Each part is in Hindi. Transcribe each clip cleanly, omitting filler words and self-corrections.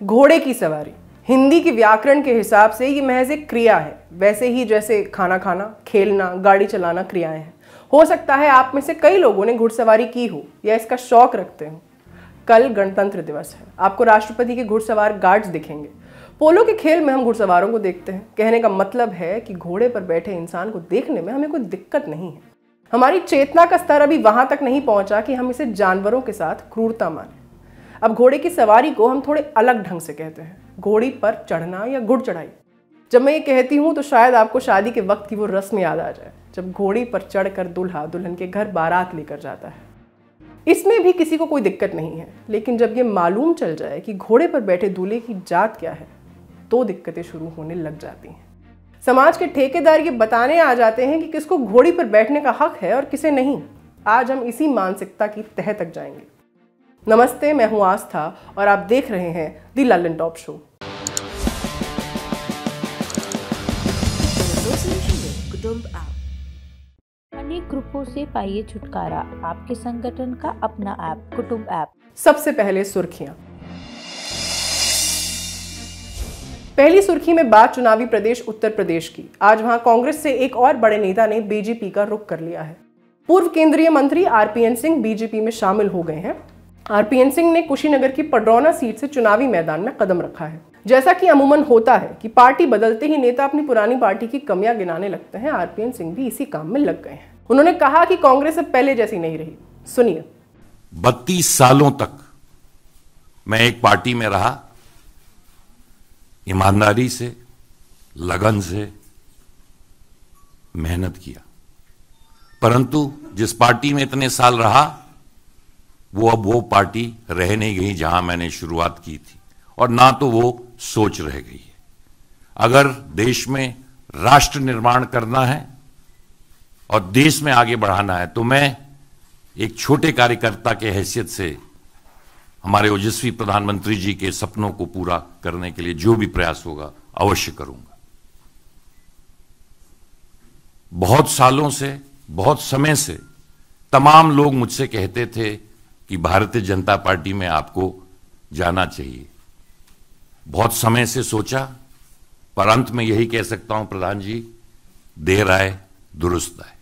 घोड़े की सवारी हिंदी की व्याकरण के हिसाब से ये महज एक क्रिया है, वैसे ही जैसे खाना खाना, खेलना, गाड़ी चलाना क्रियाएं हैं। हो सकता है आप में से कई लोगों ने घुड़सवारी की हो या इसका शौक रखते हो। कल गणतंत्र दिवस है, आपको राष्ट्रपति के घुड़सवार गार्ड्स दिखेंगे। पोलो के खेल में हम घुड़सवारों को देखते हैं। कहने का मतलब है कि घोड़े पर बैठे इंसान को देखने में हमें कोई दिक्कत नहीं है। हमारी चेतना का स्तर अभी वहां तक नहीं पहुंचा कि हम इसे जानवरों के साथ क्रूरता माने। अब घोड़े की सवारी को हम थोड़े अलग ढंग से कहते हैं, घोड़ी पर चढ़ना या गुड़ चढ़ाई। जब मैं ये कहती हूँ तो शायद आपको शादी के वक्त की वो रस्म याद आ जाए, जब घोड़ी पर चढ़कर दूल्हा दुल्हन के घर बारात लेकर जाता है। इसमें भी किसी को कोई दिक्कत नहीं है, लेकिन जब ये मालूम चल जाए कि घोड़े पर बैठे दूल्हे की जात क्या है, तो दिक्कतें शुरू होने लग जाती हैं। समाज के ठेकेदार ये बताने आ जाते हैं कि किसको घोड़ी पर बैठने का हक है और किसे नहीं। आज हम इसी मानसिकता की तह तक जाएंगे। नमस्ते, मैं हूं आस्था और आप देख रहे हैं द लल्लन टॉप शो। अनेक ग्रुपों से पाइए छुटकारा, आपके संगठन का अपना ऐप कुटुंब ऐप। सबसे पहले सुर्खियां। पहली सुर्खी में बात चुनावी प्रदेश उत्तर प्रदेश की। आज वहां कांग्रेस से एक और बड़े नेता ने बीजेपी का रुख कर लिया है। पूर्व केंद्रीय मंत्री आरपीएन सिंह बीजेपी में शामिल हो गए हैं। आरपीएन सिंह ने कुशीनगर की पडरौना सीट से चुनावी मैदान में कदम रखा है। जैसा कि अमूमन होता है कि पार्टी बदलते ही नेता अपनी पुरानी पार्टी की कमियां गिनाने लगते हैं, आरपीएन सिंह भी इसी काम में लग गए हैं। उन्होंने कहा कि कांग्रेस अब पहले जैसी नहीं रही। सुनिए। 32 सालों तक मैं एक पार्टी में रहा, ईमानदारी से, लगन से मेहनत किया, परंतु जिस पार्टी में इतने साल रहा वो अब वो पार्टी रह नहीं गई जहां मैंने शुरुआत की थी, और ना तो वो सोच रह गई है। अगर देश में राष्ट्र निर्माण करना है और देश में आगे बढ़ाना है तो मैं एक छोटे कार्यकर्ता के हैसियत से हमारे ओजस्वी प्रधानमंत्री जी के सपनों को पूरा करने के लिए जो भी प्रयास होगा अवश्य करूंगा। बहुत सालों से, बहुत समय से तमाम लोग मुझसे कहते थे कि भारतीय जनता पार्टी में आपको जाना चाहिए। बहुत समय से सोचा, पर अंत में यही कह सकता हूं प्रधान जी, देर आए दुरुस्त आए।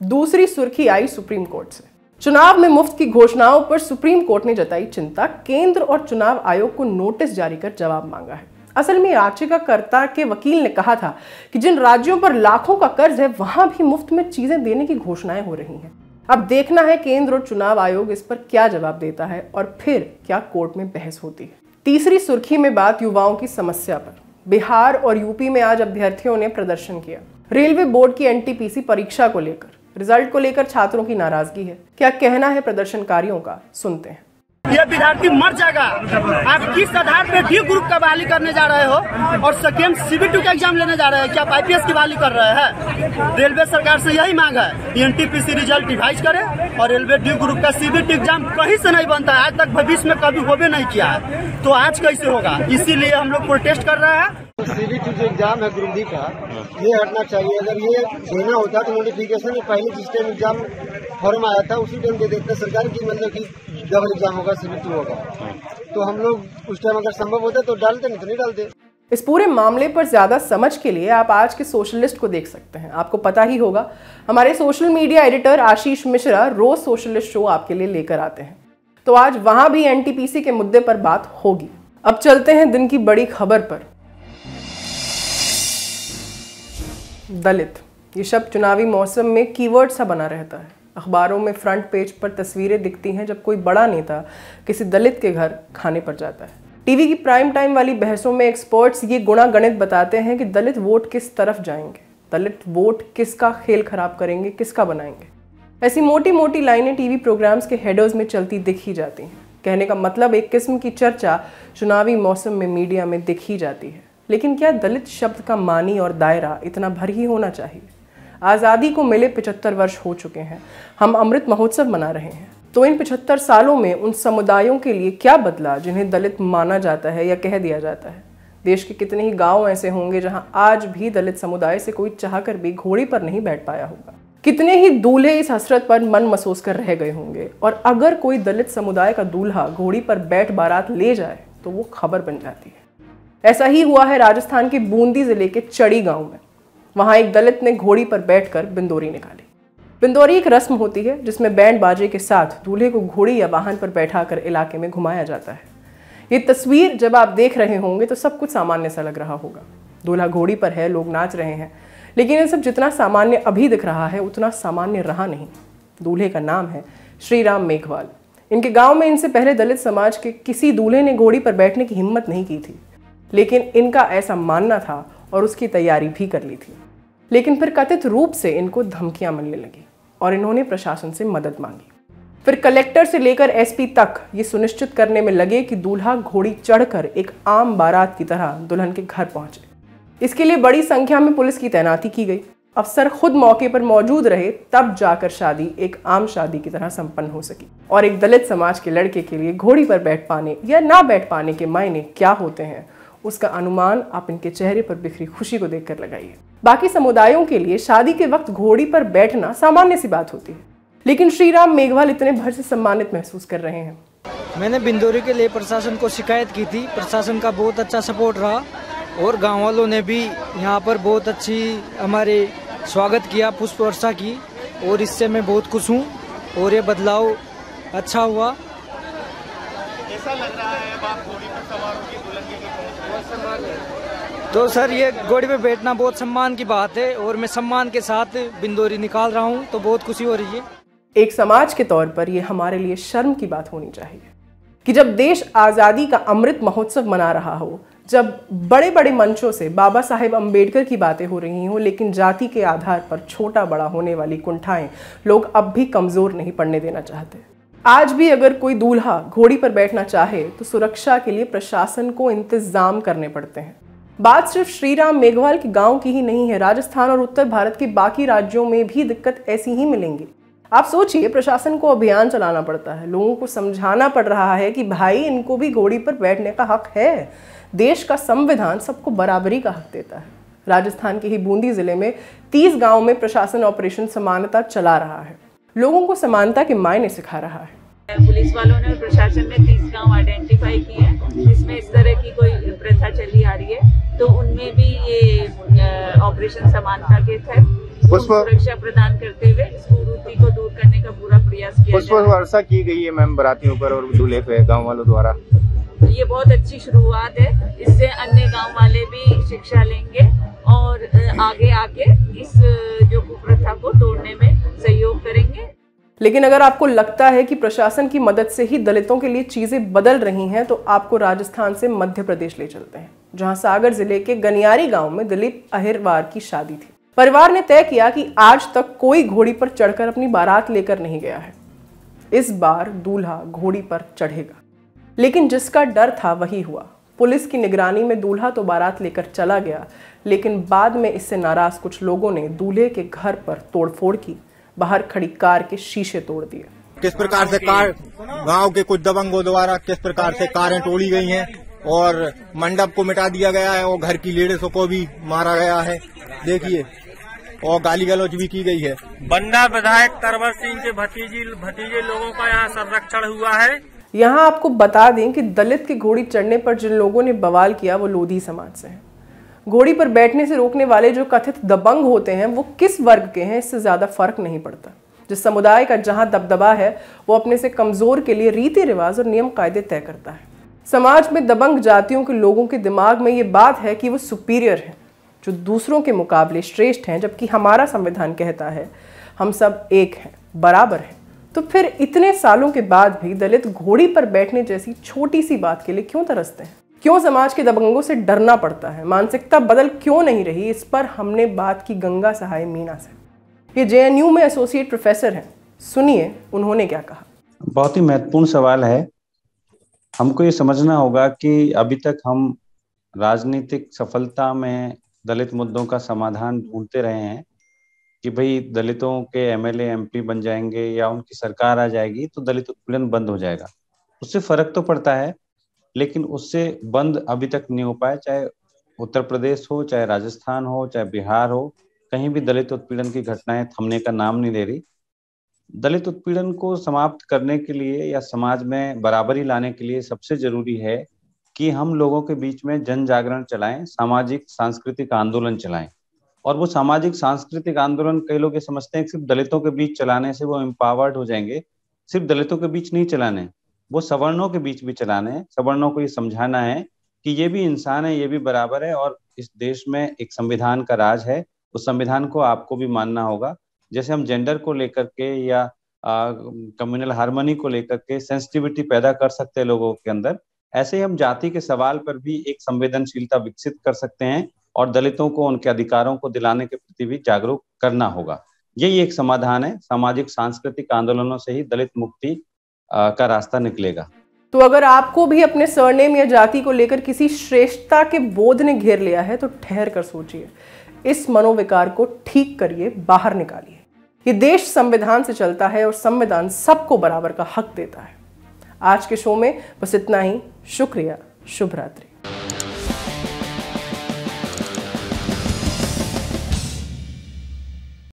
दूसरी सुर्खी आई सुप्रीम कोर्ट से। चुनाव में मुफ्त की घोषणाओं पर सुप्रीम कोर्ट ने जताई चिंता। केंद्र और चुनाव आयोग को नोटिस जारी कर जवाब मांगा है। असल में याचिकाकर्ता के वकील ने कहा था कि जिन राज्यों पर लाखों का कर्ज है वहां भी मुफ्त में चीजें देने की घोषणाएं हो रही हैं। अब देखना है केंद्र और चुनाव आयोग इस पर क्या जवाब देता है और फिर क्या कोर्ट में बहस होती है। तीसरी सुर्खी में बात युवाओं की समस्या पर। बिहार और यूपी में आज अभ्यर्थियों ने प्रदर्शन किया। रेलवे बोर्ड की एनटीपीसी परीक्षा को लेकर, रिजल्ट को लेकर छात्रों की नाराजगी है। क्या कहना है प्रदर्शनकारियों का, सुनते हैं। ये विद्यार्थी मर जाएगा। आप किस आधार पे डी ग्रुप का बहाली करने जा रहे हो और सेकेंड CBT का एग्जाम लेने जा रहे हैं? क्या आप IPS की बहाली कर रहे हैं? रेलवे सरकार से यही मांग है, NTPC रिजल्ट रिवाइज करे और रेलवे डी ग्रुप का CBT एग्जाम कहीं से नहीं बनता है, आज तक भविष्य में कभी होबे नहीं किया है, तो आज कैसे होगा? इसीलिए हम लोग प्रोटेस्ट कर रहे हैं। CBT जो एग्जाम है ग्रुप डी का, ये हटना चाहिए। अगर ये देना होता तो नोटिफिकेशन में पहले जिस टाइम एग्जाम फॉर्म आया था उसी टाइम दे देते। सरकार की मतलब की डबल एग्जाम होगा, CBT होगा, तो हम लोग उस टाइम अगर संभव होता तो डालते, नहीं तो नहीं डालते। इस पूरे मामले पर ज्यादा समझ के लिए आप आज के सोशलिस्ट को देख सकते हैं। आपको पता ही होगा, हमारे social media editor Ashish Mishra रोज सोशलिस्ट शो आपके लिए लेकर आते हैं, तो आज वहां भी एनटीपीसी के मुद्दे पर बात होगी। अब चलते हैं दिन की बड़ी खबर पर। दलित, ये शब्द चुनावी मौसम में कीवर्ड सा बना रहता है। अखबारों में फ्रंट पेज पर तस्वीरें दिखती हैं जब कोई बड़ा नेता किसी दलित के घर खाने पर जाता है। टीवी की प्राइम टाइम वाली बहसों में एक्सपर्ट्स ये गुणा गणित बताते हैं कि दलित वोट किस तरफ जाएंगे, दलित वोट किसका खेल खराब करेंगे, किसका बनाएंगे। ऐसी मोटी मोटी लाइनें टीवी प्रोग्राम्स के हेडर्स में चलती दिख ही जाती हैं। कहने का मतलब एक किस्म की चर्चा चुनावी मौसम में मीडिया में दिख ही जाती है। लेकिन क्या दलित शब्द का मानी और दायरा इतना भर ही होना चाहिए? आज़ादी को मिले 75 वर्ष हो चुके हैं, हम अमृत महोत्सव मना रहे हैं, तो इन 75 सालों में उन समुदायों के लिए क्या बदला जिन्हें दलित माना जाता है या कह दिया जाता है? देश के कितने ही गांव ऐसे होंगे जहां आज भी दलित समुदाय से कोई चाहकर भी घोड़ी पर नहीं बैठ पाया होगा। कितने ही दूल्हे इस हसरत पर मन महसूस कर रह गए होंगे। और अगर कोई दलित समुदाय का दूल्हा घोड़ी पर बैठ बारात ले जाए तो वो खबर बन जाती है। ऐसा ही हुआ है राजस्थान के बूंदी जिले के चड़ी गांव में। वहां एक दलित ने घोड़ी पर बैठकर बिंदोरी निकाली। बिंदोरी एक रस्म होती है जिसमें बैंड बाजे के साथ दूल्हे को घोड़ी या वाहन पर बैठाकर इलाके में घुमाया जाता है। ये तस्वीर जब आप देख रहे होंगे तो सब कुछ सामान्य सा लग रहा होगा। दूल्हा घोड़ी पर है, लोग नाच रहे हैं, लेकिन ये सब जितना सामान्य अभी दिख रहा है उतना सामान्य रहा नहीं। दूल्हे का नाम है श्री राम मेघवाल। इनके गांव में इनसे पहले दलित समाज के किसी दूल्हे ने घोड़ी पर बैठने की हिम्मत नहीं की थी, लेकिन इनका ऐसा मानना था और उसकी तैयारी भी कर ली थी। लेकिन फिर कथित रूप से इनको धमकियां मिलने लगी और इन्होंने प्रशासन से मदद मांगी। फिर कलेक्टर से लेकर एसपी तक ये सुनिश्चित करने में लगे कि दूल्हा घोड़ी चढ़कर एक आम बारात की तरह दुल्हन के घर पहुंचे। इसके लिए बड़ी संख्या में पुलिस की तैनाती की गई। अफसर खुद मौके पर मौजूद रहे, तब जाकर शादी एक आम शादी की तरह संपन्न हो सकी। और एक दलित समाज के लड़के के लिए घोड़ी पर बैठ पाने या ना बैठ पाने के मायने क्या होते हैं, उसका अनुमान आप इनके चेहरे पर बिखरी खुशी को देखकर लगाइए। बाकी समुदायों के लिए शादी के वक्त घोड़ी पर बैठना सामान्य सी बात होती है, लेकिन श्री राम मेघवाल इतने भर से सम्मानित महसूस कर रहे हैं। मैंने बिंदोरी के लिए प्रशासन को शिकायत की थी। प्रशासन का बहुत अच्छा सपोर्ट रहा और गांव वालों ने भी यहाँ पर बहुत अच्छी हमारे स्वागत किया, पुष्प वर्षा की, और इससे मैं बहुत खुश हूँ और ये बदलाव अच्छा हुआ। ऐसा लग रहा है अब आप घोड़ी पर सवार होकर दुल्हन के घर पहुंचे। तो सर ये घोड़ी पे बैठना बहुत सम्मान की बात है और मैं सम्मान के साथ बिंदोरी निकाल रहा हूँ, तो बहुत खुशी हो रही है। एक समाज के तौर पर यह हमारे लिए शर्म की बात होनी चाहिए कि जब देश आज़ादी का अमृत महोत्सव मना रहा हो, जब बड़े बड़े मंचों से बाबा साहेब अम्बेडकर की बातें हो रही हों, लेकिन जाति के आधार पर छोटा बड़ा होने वाली कुंठाएं लोग अब भी कमज़ोर नहीं पड़ने देना चाहते। आज भी अगर कोई दूल्हा घोड़ी पर बैठना चाहे तो सुरक्षा के लिए प्रशासन को इंतजाम करने पड़ते हैं। बात सिर्फ श्री राम मेघवाल के गांव की ही नहीं है, राजस्थान और उत्तर भारत के बाकी राज्यों में भी दिक्कत ऐसी ही मिलेंगी। आप सोचिए, प्रशासन को अभियान चलाना पड़ता है, लोगों को समझाना पड़ रहा है कि भाई इनको भी घोड़ी पर बैठने का हक है। देश का संविधान सबको बराबरी का हक देता है। राजस्थान के ही बूंदी जिले में 30 गाँव में प्रशासन ऑपरेशन समानता चला रहा है, लोगों को समानता के मायने सिखा रहा है। पुलिस वालों ने और प्रशासन ने 30 गांव आइडेंटिफाई किए हैं जिसमें इस तरह की कोई प्रथा चली आ रही है, तो उनमें भी ये ऑपरेशन समानता के तहत सुरक्षा प्रदान करते हुए इस कुरीति को दूर करने का पूरा प्रयास किया पुष्प वर्षा की गई है मैम बरातियों पर और दूल्हे पे गाँव वालों द्वारा। ये बहुत अच्छी शुरुआत है, इससे अन्य गांव वाले भी शिक्षा लेंगे और आगे आके इस जो कुप्रथा को तोड़ने में सहयोग करेंगे। लेकिन अगर आपको लगता है कि प्रशासन की मदद से ही दलितों के लिए चीजें बदल रही हैं, तो आपको राजस्थान से मध्य प्रदेश ले चलते हैं, जहां सागर जिले के गनियारी गांव में दिलीप अहिरवार की शादी थी। परिवार ने तय किया कि आज तक कोई घोड़ी पर चढ़कर अपनी बारात लेकर नहीं गया है। इस बार दूल्हा घोड़ी पर चढ़ेगा, लेकिन जिसका डर था वही हुआ। पुलिस की निगरानी में दूल्हा तो बारात लेकर चला गया, लेकिन बाद में इससे नाराज कुछ लोगों ने दूल्हे के घर पर तोड़फोड़ की, बाहर खड़ी कार के शीशे तोड़ दिए। किस प्रकार से कार गांव के कुछ दबंगों द्वारा किस प्रकार से कारें तोड़ी गई हैं और मंडप को मिटा दिया गया है और घर की लेडीजों को भी मारा गया है, देखिए, और गाली गलौज भी की गई है। बंडा विधायक तरवर सिंह के भतीजे लोगों का यहाँ संरक्षण हुआ है। यहाँ आपको बता दें कि दलित की घोड़ी चढ़ने पर जिन लोगों ने बवाल किया वो लोधी समाज से हैं। घोड़ी पर बैठने से रोकने वाले जो कथित दबंग होते हैं वो किस वर्ग के हैं, इससे ज्यादा फर्क नहीं पड़ता। जिस समुदाय का जहां दबदबा है वो अपने से कमजोर के लिए रीति रिवाज और नियम कायदे तय करता है। समाज में दबंग जातियों के लोगों के दिमाग में ये बात है कि वो सुपीरियर हैं, जो दूसरों के मुकाबले श्रेष्ठ हैं, जबकि हमारा संविधान कहता है हम सब एक हैं, बराबर हैं। तो फिर इतने सालों के बाद भी दलित घोड़ी पर बैठने जैसी छोटी सी बात के लिए क्यों तरसते हैं? क्यों समाज के दबंगों से डरना पड़ता है? मानसिकता बदल क्यों नहीं रही? इस पर हमने बात की गंगा सहाय मीना से। ये जेएनयू में एसोसिएट प्रोफेसर हैं, सुनिए उन्होंने क्या कहा। बहुत ही महत्वपूर्ण सवाल है। हमको ये समझना होगा कि अभी तक हम राजनीतिक सफलता में दलित मुद्दों का समाधान ढूंढते रहे हैं कि भाई दलितों के एमएलए एमपी बन जाएंगे या उनकी सरकार आ जाएगी तो दलित उत्पीड़न बंद हो जाएगा। उससे फर्क तो पड़ता है, लेकिन उससे बंद अभी तक नहीं हो पाया। चाहे उत्तर प्रदेश हो, चाहे राजस्थान हो, चाहे बिहार हो, कहीं भी दलित उत्पीड़न की घटनाएं थमने का नाम नहीं ले रही। दलित उत्पीड़न को समाप्त करने के लिए या समाज में बराबरी लाने के लिए सबसे जरूरी है कि हम लोगों के बीच में जन जागरण चलाएं, सामाजिक सांस्कृतिक आंदोलन चलाएं। और वो सामाजिक सांस्कृतिक आंदोलन कई लोग ये समझते हैं कि सिर्फ दलितों के बीच चलाने से वो एम्पावर्ड हो जाएंगे। सिर्फ दलितों के बीच नहीं चलाने, वो सवर्णों के बीच भी चलाने हैं। सवर्णों को ये समझाना है कि ये भी इंसान है, ये भी बराबर है, और इस देश में एक संविधान का राज है, उस संविधान को आपको भी मानना होगा। जैसे हम जेंडर को लेकर के या कम्युनल हार्मनी को लेकर के सेंसिटिविटी पैदा कर सकते हैं लोगों के अंदर, ऐसे ही हम जाति के सवाल पर भी एक संवेदनशीलता विकसित कर सकते हैं और दलितों को उनके अधिकारों को दिलाने के प्रति भी जागरूक करना होगा। यही एक समाधान है। सामाजिक सांस्कृतिक आंदोलनों से ही दलित मुक्ति का रास्ता निकलेगा। तो अगर आपको भी अपने सरनेम या जाति को लेकर किसी श्रेष्ठता के बोध ने घेर लिया है तो ठहर कर सोचिए, इस मनोविकार को ठीक करिए, बाहर निकालिए। ये देश संविधान से चलता है और संविधान सबको बराबर का हक देता है। आज के शो में बस इतना ही। शुक्रिया। शुभ रात्रि।